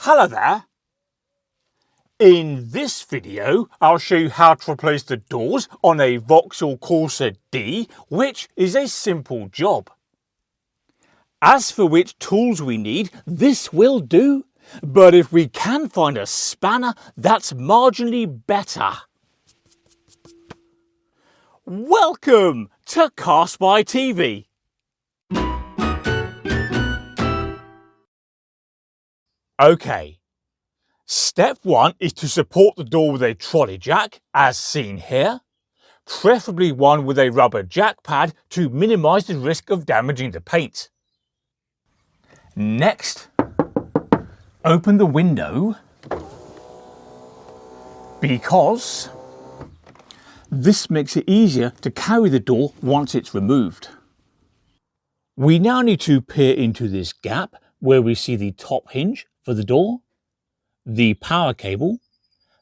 Hello there. In this video, I'll show you how to replace the doors on a Vauxhall Corsa D, which is a simple job. As for which tools we need, this will do, but if we can find a spanner, that's marginally better. Welcome to CarSpyTV. Okay. Step 1 is to support the door with a trolley jack, as seen here, preferably one with a rubber jack pad to minimise the risk of damaging the paint. Next, open the window because this makes it easier to carry the door once it's removed. We now need to peer into this gap where we see the top hinge for the door, the power cable,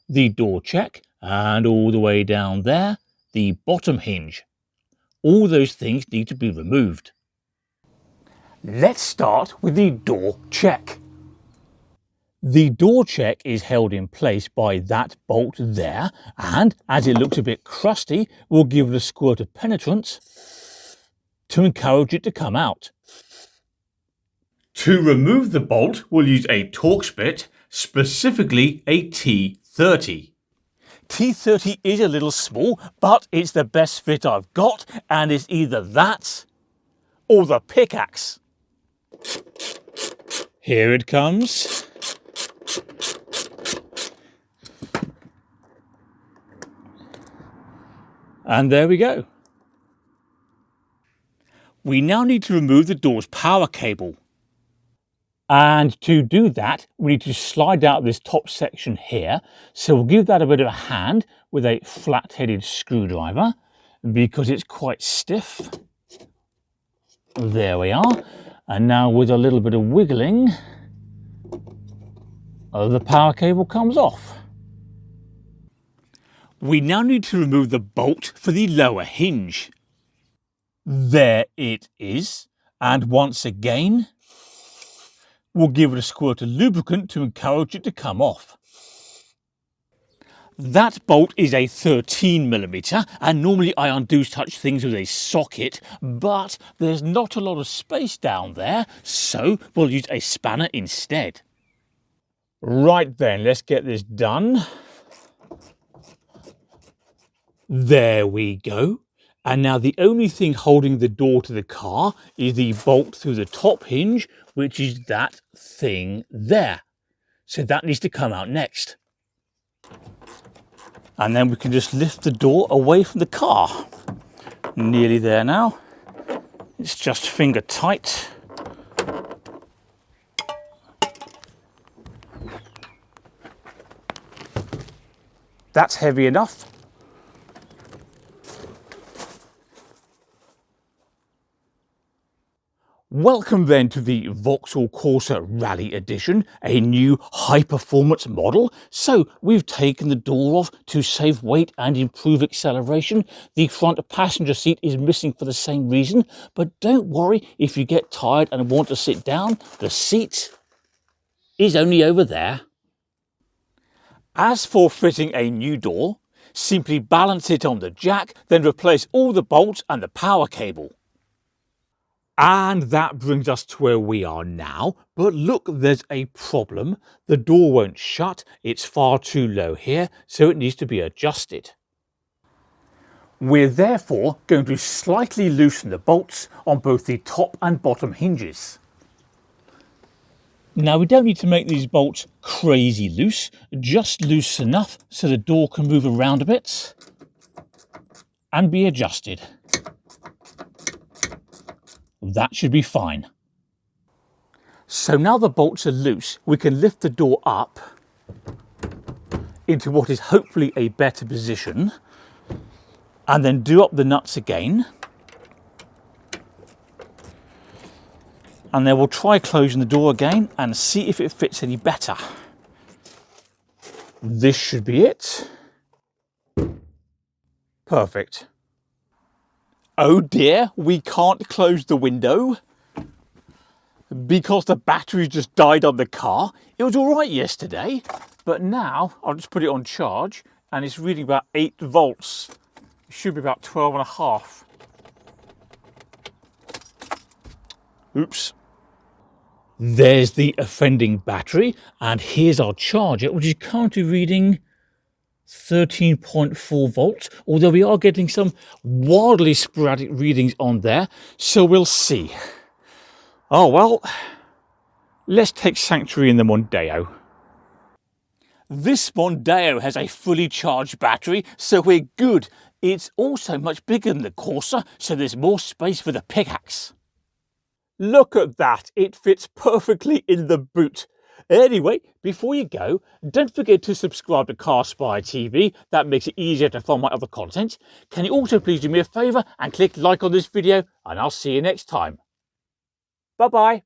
the door check, and all the way down there, the bottom hinge. All those things need to be removed. Let's start with the door check. The door check is held in place by that bolt there, and as it looks a bit crusty, we'll give it a squirt of penetrant to encourage it to come out. To remove the bolt, we'll use a Torx bit, specifically a T30. T30 is a little small, but it's the best fit I've got, and it's either that or the pickaxe. Here it comes. And there we go. We now need to remove the door's power cable. And to do that, we need to slide out this top section here. So we'll give that a bit of a hand with a flat-headed screwdriver because it's quite stiff. There we are. And now with a little bit of wiggling, the power cable comes off. We now need to remove the bolt for the lower hinge. There it is. And once again, we'll give it a squirt of lubricant to encourage it to come off. That bolt is a 13mm, and normally I undo such things with a socket, but there's not a lot of space down there, so we'll use a spanner instead. Right then, let's get this done. There we go. And now the only thing holding the door to the car is the bolt through the top hinge, which is that thing there. So that needs to come out next. And then we can just lift the door away from the car. Nearly there now. It's just finger tight. That's heavy enough. Welcome then to the Vauxhall Corsa Rally Edition, a new high-performance model. So we've taken the door off to save weight and improve acceleration. The front passenger seat is missing for the same reason, but don't worry if you get tired and want to sit down, the seat is only over there. As for fitting a new door, simply balance it on the jack, then replace all the bolts and the power cable. And that brings us to where we are now. But look, there's a problem. The door won't shut. It's far too low here, so it needs to be adjusted. We're therefore going to slightly loosen the bolts on both the top and bottom hinges. Now, we don't need to make these bolts crazy loose, just loose enough so the door can move around a bit and be adjusted. That should be fine. So now the bolts are loose, we can lift the door up into what is hopefully a better position and then do up the nuts again. And then we'll try closing the door again and see if it fits any better. This should be it. Perfect. Oh dear, we can't close the window. because the battery just died on the car. It was all right yesterday, but now I'll just put it on charge and it's reading about 8 volts. It should be about 12 and a half. Oops. There's the offending battery, and here's our charger, which is currently reading 13.4 volts, although we are getting some wildly sporadic readings on there, so we'll see. Oh well, let's take sanctuary in the Mondeo. This Mondeo has a fully charged battery, so we're good. It's also much bigger than the Corsa, so there's more space for the pickaxe. Look at that, it fits perfectly in the boot. Anyway, before you go, don't forget to subscribe to CarSpyTV. That makes it easier to find my other content. Can you also please do me a favour and click like on this video, and I'll see you next time. Bye bye.